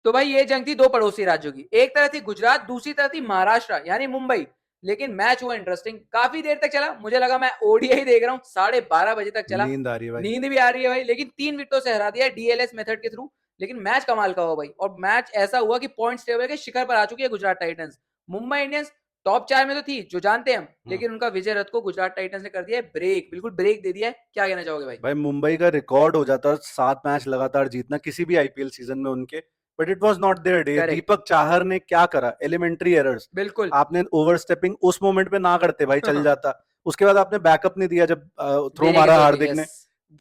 तो भाई ये जंग थी दो पड़ोसी राज्यों की, एक तरफ थी गुजरात, दूसरी तरफ थी महाराष्ट्र यानी मुंबई। लेकिन मैच हुआ इंटरेस्टिंग, काफी देर तक चला, मुझे लगा मैं ओडीआई देख रहा हूँ, 12:30 बजे तक चला। नींद आ रही है भाई। नींद भी आ रही है भाई, लेकिन 3 विकेटों से हरा दिया डीएलएस मेथड के थ्रू। लेकिन मैच कमाल का हुआ भाई, और मैच ऐसा हुआ कि पॉइंट्स टेबल के शिखर पर आ चुकी है Gujarat Titans. Mumbai Indians top 4 में तो थी, जो जानते हैं हम, लेकिन उनका विजय रथ को गुजरात टाइटंस ने कर दिया है ब्रेक, बिल्कुल ब्रेक दे दिया है। क्या कहना चाहोगे भाई? भाई मुंबई का रिकॉर्ड हो जाता 7 मैच लगातार जीतना किसी भी आईपीएल सीजन में उनके, but it was not their day. Correct, Deepak Chahar ने क्या करा, एलिमेंट्री एरर्स। बिल्कुल। आपने ओवरस्टेपिंग उस मोमेंट पे ना करते भाई, चल जाता। उसके बाद आपने बैकअप नहीं दिया जब थ्रो देने के मारा सोचे, हार्दिक यस। ने।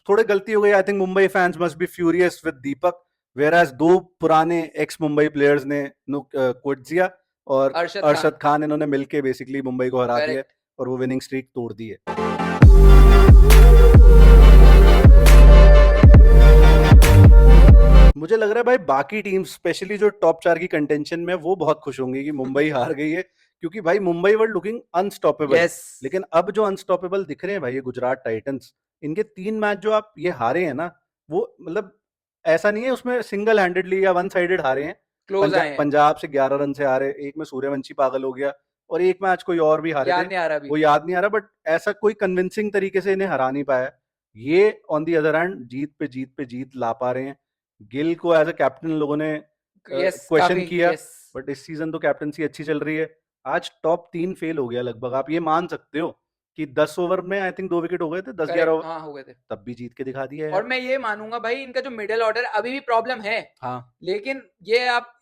थोड़ी गलती हो गई। I think Mumbai fans must be furious with Deepak, whereas दो पुराने एक्स मुंबई प्लेयर्स ने क्विट दिया, और अरशद खान, अरशद खान इन्होंने मिलके बेसिकली मुंबई को हरा दिया करेक्ट। और वो विनिंग स्ट्रीक तोड़ दी है। मुझे लग रहा है भाई बाकी टीम स्पेशली जो टॉप 4 की कंटेंशन में वो बहुत खुश होंगी कि मुंबई हार गई है, क्योंकि भाई Mumbai were looking unstoppable. Yes, लेकिन अब जो अनस्टॉपेबल दिख रहे हैं भाई ये गुजरात टाइटंस, इनके 3 मैच जो आप ये हारे हैं ना, वो मतलब ऐसा नहीं है उसमें सिंगल हैंडेडली या वन साइडेड हारे हैं। क्लोज आए हैं। पंजाब से 11 रन से हारे, एक में सूर्यवंशी पागल हो गया, और एक मैच कोई और भी हारे थे, याद नहीं आ रहा अभी। वो याद नहीं आ रहा, बट ऐसा कोई कन्विंसिंग तरीके से इन्हें हरा नहीं पाया। ये ऑन दी अदर हैंड जीत पे जीत पे जीत ला पा रहे हैं। गिल को एज अ कैप्टन लोगों ने यस, क्वेश्चन काफी, किया, यस। बट इस सीजन तो कैप्टनसी अच्छी चल रही है। आज टॉप 3 फेल हो गया लगभग, आप ये मान सकते हो कि 10 ओवर में आई थिंक 2 विकेट हो गए थे, 10-11 करेक्ट, ओवर, हाँ, हो गए थे। तब भी जीत के दिखा दिया और यार। मैं ये मानूंगा भाई, इनका जो मिडिल ऑर्डर अभी भी प्रॉब्लम है। हाँ लेकिन ये आप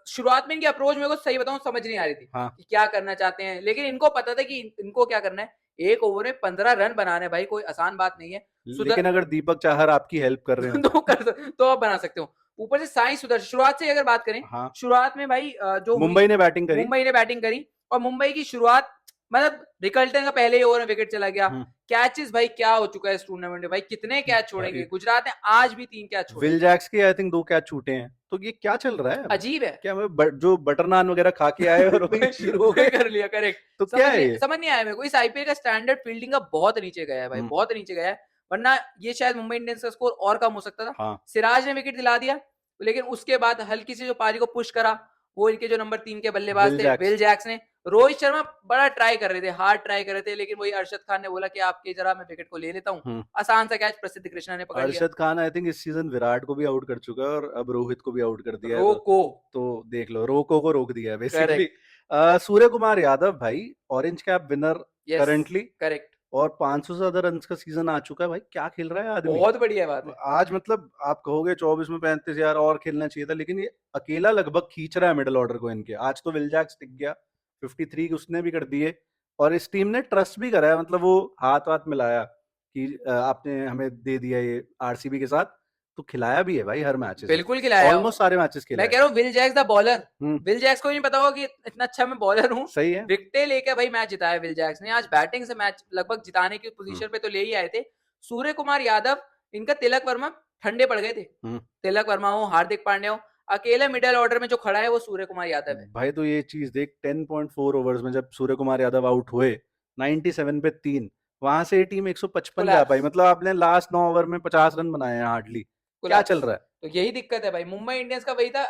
शुरुआत में इनकी अप्रोच मेरे को सही बताऊं समझ नहीं आ रही थी हाँ। कि क्या करना चाहते हैं, लेकिन इनको पता था कि इनको क्या करना है। एक ओवर में 15 रन बनाने भाई कोई आसान बात नहीं है। लेकिन अगर दीपक चाहर आपकी हेल्प कर रहे हो तो आप बना सकते हो। ऊपर से साई सुदर्शन, शुरुआत से अगर बात करें, हाँ, शुरुआत में भाई जो हुई, मुंबई ने बैटिंग करी। मुंबई ने बैटिंग करी, और मुंबई की शुरुआत, मतलब रिकल्टन का पहले ही ओवर में विकेट चला गया। हम्म, कैचेस भाई क्या हो चुका है इस टूर्नामेंट में भाई, कितने कैच छोड़ेंगे भाई गुजरात ने, आज भी 3 कैच छोड़े। विल जैक्स के आई थिंक 2 कैच छूटे हैं, तो ये क्या चल रहा है? अजीब है। क्या जो बटर नान वगैरह खा के आए और वही शुरू हो वही गए? कर लिया, करेक्ट। तो क्या है ये? समझ नहीं आया मेरे को, इस आईपीएल का स्टैंडर्ड फील्डिंग का बहुत नीचे गया है भाई, हम्म, बहुत नीचे गया है। वरना ये शायद मुंबई इंडियंस का स्कोर और कम हो सकता था। हाँ। सिराज ने विकेट दिला दिया, लेकिन उसके बाद हल्की सी जो पारी को पुश करा, वो इनके जो नंबर 3 के बल्लेबाज विल थे जैक्स। विल जैक्स ने। रोहित शर्मा बड़ा ट्राई कर रहे थे, हार्ड ट्राई कर रहे थे, लेकिन वही अरशद खान ने बोला कि आपके जरा मैं विकेट को ले लेता हूँ। हम्म। आसान सा कैच प्रसिद्ध कृष्णा ने पकड़ लिया। अरशद खान आई थिंक इस सीजन विराट को भी आउट कर चुका है और अब रोहित को भी आउट कर दिया है, रोको, तो देख लो, रोको को रोक दिया है बेसिकली। करेक्ट, सूर्य कुमार यादव भाई orange cap winner yes, currently, correct. और 500 से ज्यादा रन का सीजन आ चुका है भाई। क्या खेल रहा है आदमी बहुत बढ़िया बात है। आज, मतलब आप कहोगे 24 में 35 यार और खेलना चाहिए था, लेकिन ये अकेला लगभग खींच रहा है मिडिल ऑर्डर को इनके। आज तो विल जैक्स टिक गया, 53 उसने भी कर दिए, और इस टीम ने ट्रस्ट भी करा है, मतलब वो हाथ हाथ मिलाया कि आपने हमें दे दिया ये आरसीबी के साथ, तो खिलाया भी है भाई हर मैचेस में। बिल्कुल खिलाया। ऑलमोस्ट सारे मैचेस खेला मैं है। कह रहा हूँ Will Jacks the bowler. Hmm, Will Jacks को नहीं पता होगा कि इतना अच्छा मैं बॉलर हूँ। सही है। विकेटें लेके भाई मैच जिताया विल जैक्स ने। आज बैटिंग से मैच लगभग जिताने की हम्म, पोजीशन पे तो ले ही आए थे। सूर्य कुमार यादव, इनका तिलक वर्मा ठंडे पड़ गए थे। हम्म। तिलक वर्मा हो, हार्दिक पांड्या हो, अकेले मिडिल ऑर्डर में जो खड़ा है वो सूर्य कुमार यादव है। भाई तो ये चीज देख, 10.4 ओवर्स में जब सूर्य कुमार यादव आउट हुए, 97 पे 3, वहां से ये टीम 155 जा पाई। कोलैप्स, मतलब आपने लास्ट 9 ओवर में 50 रन बनाए हैं हार्डली। क्या कोलैप्स। चल रहा है? तो यही दिक्कत है भाई, मुंबई इंडियंस का वही था,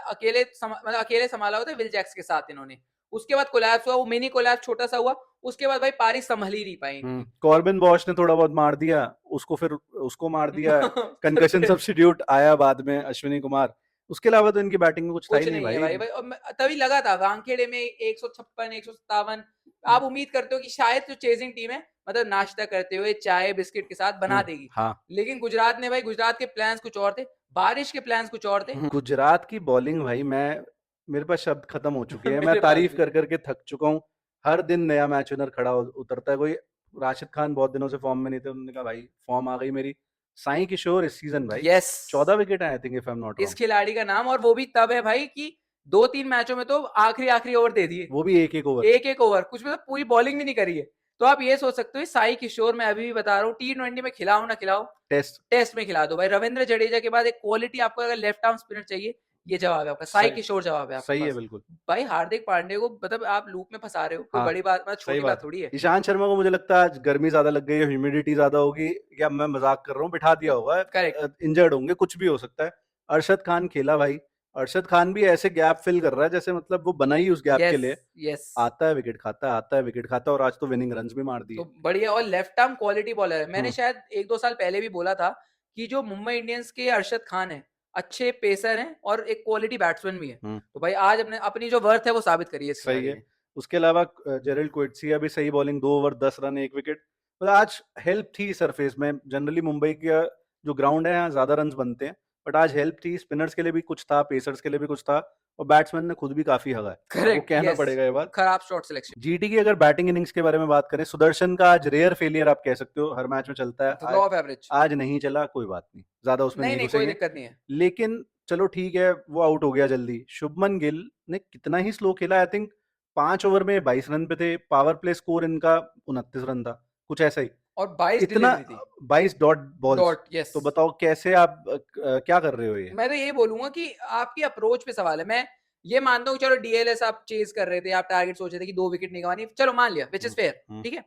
मतलब अकेले संभाला होता विल जैक्स के साथ इन्होंने। उसके बाद कोलैप्स हुआ, वो मिनी कोलैप्स छोटा सा हुआ। उसके बाद भाई पारी संभल ही नहीं पाई इनकी। कॉर्बिन बॉश ने थोड़ा बहुत मार दिया उसको, फिर उसको मार दिया। फिर कंकशन सब्स्टिट्यूट आया बाद में अश्विनी कुमार। उसके अलावा तो इनकी बैटिंग में कुछ था ही कुछ नहीं नहीं है भाई। भाई। और तभी लगा था वानखेड़े में 156, 157। आप उम्मीद करते हो कि शायद जो चेजिंग टीम है, मतलब नाश्ता करते हुए चाय बिस्किट के साथ बना देगी। हाँ। लेकिन गुजरात ने भाई, गुजरात के प्लान्स कुछ और थे, बारिश के प्लान्स कुछ और थे। गुजरात की बॉलिंग भाई, मैं मेरे पास शब्द खत्म हो चुके हैं। मैं मेरे पास तारीफ भी। कर करके थक चुका हूँ। हर दिन नया मैच विनर खड़ा उतरता है कोई। राशिद खान बहुत दिनों से फॉर्म में नहीं थे, उन्होंने कहा भाई फॉर्म आ गई मेरी। साई किशोर इस सीजन भाई यस, 14 विकेट है I think, if I am not इस रॉन्ग। खिलाड़ी का नाम, और वो भी तब है भाई कि 2-3 मैचों में तो आखिरी आखिरी ओवर दे दिए। वो भी एक एक ओवर। एक एक ओवर, कुछ मतलब पूरी बॉलिंग भी नहीं करी है। तो आप ये सोच सकते हो साई किशोर, मैं अभी भी बता रहा हूँ, T20 में खिलाओ ना खिलाओ, टेस्ट। टेस्ट में खिला दो भाई। रविंद्र जडेजा के बाद एक क्वालिटी आपको अगर लेफ्ट आर्म स्पिनर चाहिए, ये जवाब है आपका, साई सही, किशोर जवाब है आपके सही है पास। बिल्कुल। भाई हार्दिक पांडे को मतलब आप लूप में फंसा रहे हो, कोई हाँ, बड़ी बात, मतलब सही छोटी बात बात थोड़ी है। है। ईशांत शर्मा को मुझे लगता है आज गर्मी ज्यादा लग गई है, ह्यूमिडिटी ज्यादा होगी, या मैं मजाक कर रहा हूँ, बिठा दिया होगा। करेक्ट, इंजर्ड होंगे, कुछ भी हो सकता है। अरशद खान खेला भाई, अरशद खान भी ऐसे गैप फिल कर रहा है जैसे मतलब वो बना ही उस गैप के यस लिए। यस। आता है विकेट खाता है, आता है विकेट खाता है, और आज तो विनिंग रन्स भी मार दिए। तो बढ़िया, और लेफ्ट आर्म क्वालिटी बॉलर है। मैंने हम्म शायद 1-2 साल पहले भी बोला था कि जो मुंबई इंडियंस के अरशद खान है, अच्छे पेसर हैं और एक क्वालिटी बैट्समैन भी है। हम्म तो भाई आज अपने अपनी जो वर्थ है वो साबित करी है इस सही खिलाड़ी है। ने। उसके अलावा जेरल्ड क्विटसिया भी सही बॉलिंग, 2 ओवर 10 रन 1 विकेट। मतलब आज हेल्प थी सरफेस में। जनरली मुंबई का जो ग्राउंड है यहाँ ज्यादा रन बनते हैं, बट आज हेल्प थी। स्पिनर्स के लिए भी कुछ था, पेसर्स के लिए भी कुछ था, और बैट्समैन ने खुद भी काफी हगा है, आपको करेक्ट, कहना यस। पड़ेगा ये बात। खराब शॉट सिलेक्शन। जीटी की अगर बैटिंग इनिंग्स के बारे में बात करें, सुदर्शन का आज रेयर फेलियर आप कह सकते हो, हर मैच में चलता है। Law of average. आज नहीं चला, कोई बात नहीं, ज्यादा उसमें नहीं नहीं नहीं, कोई घुसेंगे। दिक्कत नहीं है। लेकिन चलो ठीक है, वो आउट हो गया जल्दी। शुभमन गिल ने कितना ही स्लो खेला, आई थिंक 5 ओवर में 22 रन पे थे। पावर प्ले स्कोर इनका 29 रन था, कुछ ऐसा ही। और 22 इतना डिलीवरी थी। 22 डॉट बॉल्स। Dot, yes. तो बताओ कैसे आप क्या कर रहे हो ये। मैं तो ये बोलूंगा कि आपकी अप्रोच पे सवाल है। मैं ये मानता हूँ, चलो डीएलएस आप चेज कर रहे थे, आप टारगेट सोच रहे थे कि 2 विकेट निकालनी, चलो मान लिया, विच इज हम्म, फेयर, हम्म, ठीक है।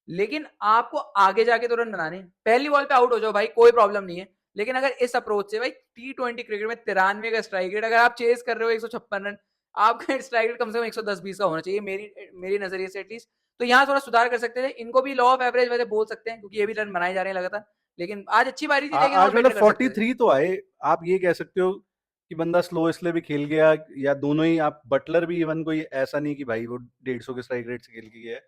लेकिन आपको आगे जाके तो रन बनाने हैं। पहली बॉल पे आउट हो जाओ भाई, कोई प्रॉब्लम नहीं है। लेकिन अगर इस अप्रोच से भाई, T20 क्रिकेट में 93 का स्ट्राइक रेट, अगर आप चेज कर रहे हो 156 रन, आपका स्ट्राइक रेट कम से कम 110-20 का होना चाहिए, मेरी मेरी नजरिए से एटलीस्ट। तो यहाँ थोड़ा सुधार कर सकते थे। इनको भी लॉ ऑफ एवरेज वैसे बोल सकते हैं, क्योंकि ये भी रन बनाए जा रहे हैं लगातार। लेकिन आज अच्छी बारी थी, लेकिन और आज मतलब बेटर कर सकते थे। 43 तो आए। आप ये कह सकते हो कि बंदा स्लो इसलिए भी खेल गया, या दोनों ही। आप बटलर भी इवन कोई ऐसा नहीं कि भाई वो 150 के स्ट्राइक रेट से खेल के गया है,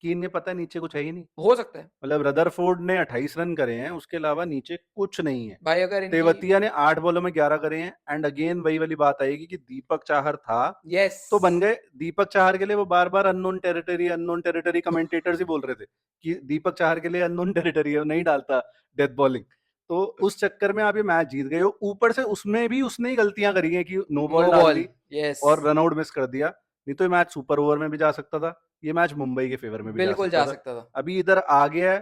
कि इन्हें पता है नीचे कुछ है ही नहीं। हो सकता है मतलब रदरफोर्ड ने 28 रन करे हैं, उसके अलावा नीचे कुछ नहीं है। भाई, अगर इनकी। तेवतिया ने 8 बॉलों में 11 करे हैं। एंड अगेन वही वाली बात आएगी कि दीपक चाहर था यस। तो बन गए। दीपक चाहर के लिए वो बार बार अननोन टेरिटरी कमेंटेटर्स ही बोल रहे थे कि दीपक चाहर के लिए अननोन टेरिटरी है, वो नहीं डालता डेथ बॉलिंग। तो उस चक्कर में आप ये मैच जीत गए हो। ऊपर से उसमें भी उसने ही गलतियां करी हैं कि नो बॉल नो डाल बॉल, दी यस। और रन आउट मिस कर दिया। नहीं तो ये मैच सुपर ओवर में भी जा सकता था, ये मैच मुंबई के फेवर में भी जा बिल्कुल सकता जा था। सकता था। अभी इधर आ गया है,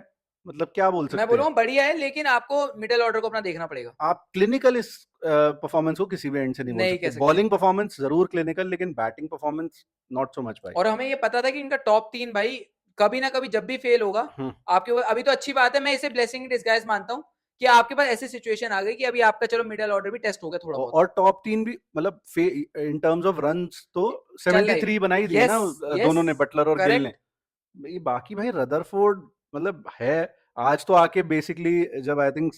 मतलब क्या बोल मैं सकते हैं। बोलूंगा बढ़िया है, लेकिन आपको मिडिल ऑर्डर को अपना देखना पड़ेगा। आप क्लिनिकल इस परफॉर्मेंस को किसी भी एंड से नहीं बोल नहीं सकते। कह सकते। बॉलिंग परफॉर्मेंस जरूर क्लिनिकल, लेकिन batting performance not so much भाई। और हमें ये पता था कि इनका टॉप 3 भाई कभी ना कभी जब भी फेल होगा हम्म आपके ऊपर। अभी तो अच्छी बात है, मैं इसे ब्लेसिंग इन डिस्गाइज मानता हूँ कि आपके पास ऐसी सिचुएशन आ गई कि अभी आपका चलो मिडिल ऑर्डर भी टेस्ट हो गया थोड़ा बहुत। और टॉप 3 भी, मतलब इन टर्म्स ऑफ रन्स तो चल रहा है। 73 बनाई दिए यस ना यस। दोनों ने, बटलर और गिल ने। करेक्ट। ये बाकी भाई रदरफोर्ड मतलब है। आज तो आके बेसिकली, जब आई थिंक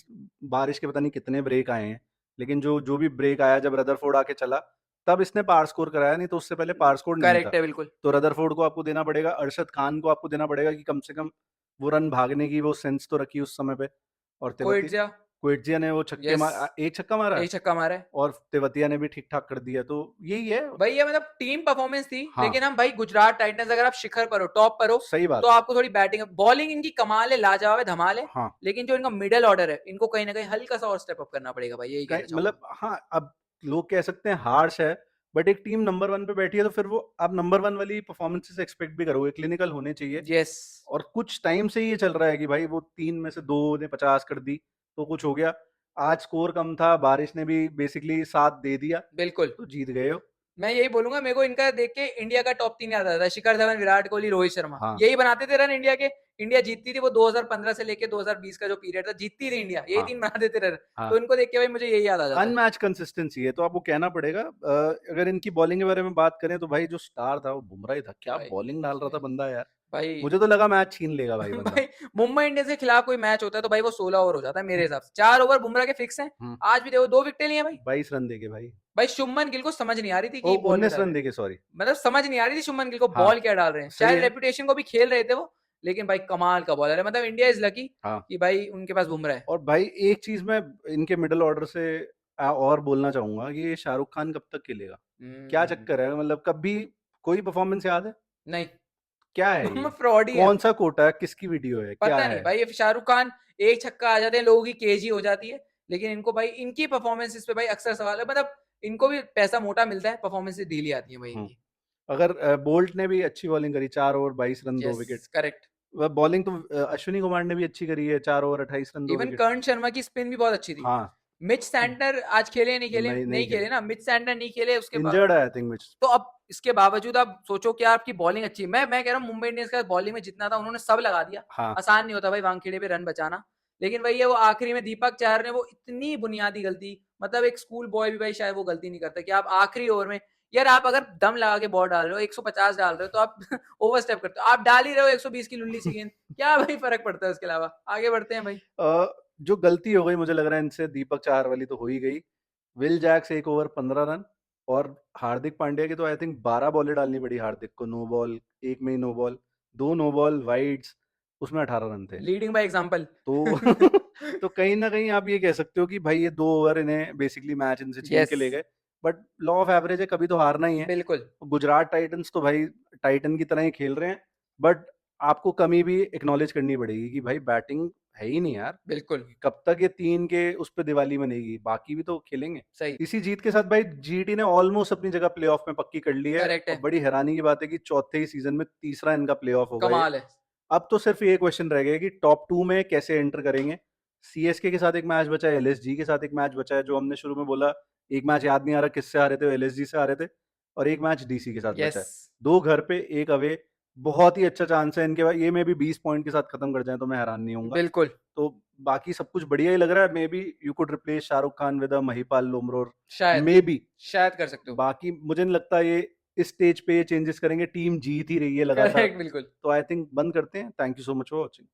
बारिश के पता नहीं कितने ब्रेक आए हैं, लेकिन जो जो भी ब्रेक आया जब रदरफोर्ड आके चला, तब इसने पार स्कोर कराया। नहीं तो उससे पहले पार स्कोर नहीं था। करेक्ट है बिल्कुल। तो रदरफोर्ड को आपको देना पड़ेगा, अरशद खान को आपको देना पड़ेगा कि कम से कम वो रन भागने की वो सेंस तो रखी उस समय पे। और कोइट्जा। क्विटजिया ने वो यस। एक छक्का मारा है, एक छक्का मारा है। और तेवतिया ने भी ठीक ठाक कर दिया। तो यही है। भाई ये मतलब टीम परफॉर्मेंस थी। हाँ, लेकिन हम भाई गुजरात टाइटंस, अगर आप शिखर पर हो, टॉप पर हो, सही तो बात है। आपको थोड़ी बैटिंग, बॉलिंग इनकी कमाल है, लाजवाब है, धमाल है। हाँ, लेकिन जो इनका मिडिल ऑर्डर है, इनको कहीं ना कहीं हल्का सा और स्टेप अप करना पड़ेगा भाई, यही कहना चाहूंगा। मतलब हाँ, अब लोग कह सकते हैं हार्श है, बट एक टीम नंबर 1 पे बैठी है तो फिर वो आप नंबर 1 वाली परफॉर्मेंसेस एक्सपेक्ट भी करोगे, क्लिनिकल होने चाहिए। यस। और कुछ टाइम से ये चल रहा है कि भाई वो 3 में से 2 ने 50 कर दी तो कुछ हो गया। आज स्कोर कम था, बारिश ने भी बेसिकली साथ दे दिया, बिल्कुल। तो जीत गए हो। मैं यही बोलूंगा, मेरे को इनका देख के इंडिया का टॉप 3 याद आता था। शिखर धवन, विराट कोहली, रोहित शर्मा, हाँ, यही बनाते थे रन इंडिया के। इंडिया जीतती थी वो 2015 से लेके 2020 का जो पीरियड था, जीतती थी इंडिया, यही हाँ, 3 बना देते रन। हाँ। तो इनको देख के भाई मुझे यही याद आ जाता है। अनमैच कंसिस्टेंसी है, तो आपको कहना पड़ेगा। अगर इनकी बॉलिंग के बारे में बात करें तो भाई जो स्टार था वो बुमराह ही था। क्या भाई बॉलिंग डाल रहा था बंदा यार। भाई मुझे तो लगा मैच छीन लेगा भाई बंदा। भाई मुंबई इंडियंस के खिलाफ कोई मैच होता है तो भाई वो 16 ओवर हो जाता है मेरे हिसाब से। 4 ओवर बुमराह के फिक्स हैं। हम्म आज भी देखो 2 विकेटें ली हैं भाई। 22 रन देके भाई। भाई शुभमन गिल को समझ नहीं आ रही थी ओ, कि बॉल क्या 19 डाल रन रहे हैं। देके, सॉरी। मतलब समझ नहीं आ रही थी शुभमन गिल को हाँ, बॉल क्या डाल रहे हैं। सही शायद है। रेपुटेशन को भी खेल रहे थे वो। लेकिन भाई कमाल का बॉलर है। मतलब इंडिया इज लकी हाँ, कि भाई उनके पास बुमराह है। और भाई एक चीज मैं इनके मिडिल ऑर्डर से और बोलना चाहूंगा कि ये शाहरुख खान कब तक खेलेगा। क्या चक्कर है, मतलब कभी कोई परफॉर्मेंस याद है। नहीं। क्या है ये। फ्रॉड ही है। कौन सा कोटा है, किसकी वीडियो है, क्या पता नहीं है। भाई, ये शाहरुख खान एक छक्का आ जाते हैं, लोगों की केजी हो जाती है। लेकिन इनको भाई इनकी परफॉर्मेंस पे भाई अक्सर सवाल है। मतलब इनको भी पैसा मोटा मिलता है, परफॉर्मेंस ढीली आती है भाई हम्म इनकी। अगर बोल्ट ने भी अच्छी बॉलिंग करी, 4 over 22 run 2 wicket. Yes correct. Bowling तो अश्विनी कुमार ने भी अच्छी करी है, 4 ओवर 28 रन दो इवन विकेट कर्ण शर्मा की स्पिन भी बहुत अच्छी थी। हाँ, मिच सैंटनर आज खेले नहीं खेले, नहीं नहीं नहीं खेले खेले, ना, मिच सैंटनर नहीं खेले उसके बाद। इंजर्ड है आई थिंक विच। तो अब इसके बावजूद आप सोचो कि आपकी बॉलिंग अच्छी है। मैं कह रहा हूँ मुंबई इंडियंस का बॉलिंग में जितना था उन्होंने सब लगा दिया। हाँ, आसान नहीं होता भाई वानखेड़े पे रन बचाना। लेकिन वही है, वो आखिरी में दीपक चहर ने वो इतनी बुनियादी गलती, मतलब एक स्कूल बॉय भी भाई शायद वो गलती नहीं करता कि आप आखिरी ओवर में, यार आप अगर दम लगा के बॉल डाल रहे हो 150 डाल रहे हो तो आप ओवर स्टेप करते हो, आप डाल ही रहे हो 120 की लुल्ली सी गेंद, क्या भाई फर्क पड़ता है उसके अलावा। आगे बढ़ते हैं भाई। जो गलती हो गई मुझे लग रहा है इनसे, दीपक चाहर वाली तो हो ही गई। विल जैक्स 1 ओवर 15 रन, और हार्दिक पांड्या की तो आई थिंक 12 बॉलें डालनी पड़ी हार्दिक को, नो बॉल, एक में ही no ball, 2 no ball wides, उसमें 18 रन थे। Leading by example. तो तो कहीं न कहीं आप ये कह सकते हो कि भाई ये 2 ओवर इन्हें बेसिकली मैच इनसे छीन के यस, ले गए। बट लॉ ऑफ एवरेज है, कभी तो हारना ही है। बिल्कुल, गुजरात टाइटंस तो भाई टाइटन की तरह ही खेल रहे हैं, बट आपको कमी भी एक्नॉलेज करनी पड़ेगी कि भाई बैटिंग है ही नहीं यार। बिल्कुल, कब तक ये 3 के उस पे दिवाली बनेगी? बाकी भी तो खेलेंगे। सही, इसी जीत के साथ भाई जीटी ने ऑलमोस्ट अपनी जगह प्लेऑफ में पक्की कर ली है, करेक्ट और है, बड़ी हैरानी की बात है कि चौथे ही सीज़न में तीसरा इनका प्लेऑफ होगा ये। कमाल है। अब तो सिर्फ ये क्वेश्चन रह गया कि टॉप 2 में कैसे एंटर करेंगे। सीएसके के साथ एक मैच बचा है, एलएसजी के साथ एक मैच बचा है, जो हमने शुरू में बोला, एक मैच याद नहीं आ रहा किससे हारे थे, एलएसजी से हारे थे, और एक मैच डीसी के साथ बचा यस, है। 2 घर पे, 1 अवे। बहुत ही अच्छा चांस है इनके पास, ये में भी 20 पॉइंट के साथ खत्म कर जाएँ तो मैं हैरान नहीं होऊँगा। बिल्कुल, तो बाकी सब कुछ बढ़िया ही लग रहा है। May be you could replace Shahrukh Khan with a Mahipal Lomror, शायद, मे बी। शायद कर सकते हो। बाकी मुझे नहीं लगता ये इस स्टेज पे ये चेंजेस करेंगे, टीम जीत ही रही है लगातार। करेक्ट, बिल्कुल। तो आई थिंक बंद करते हैं। Thank you so much for watching.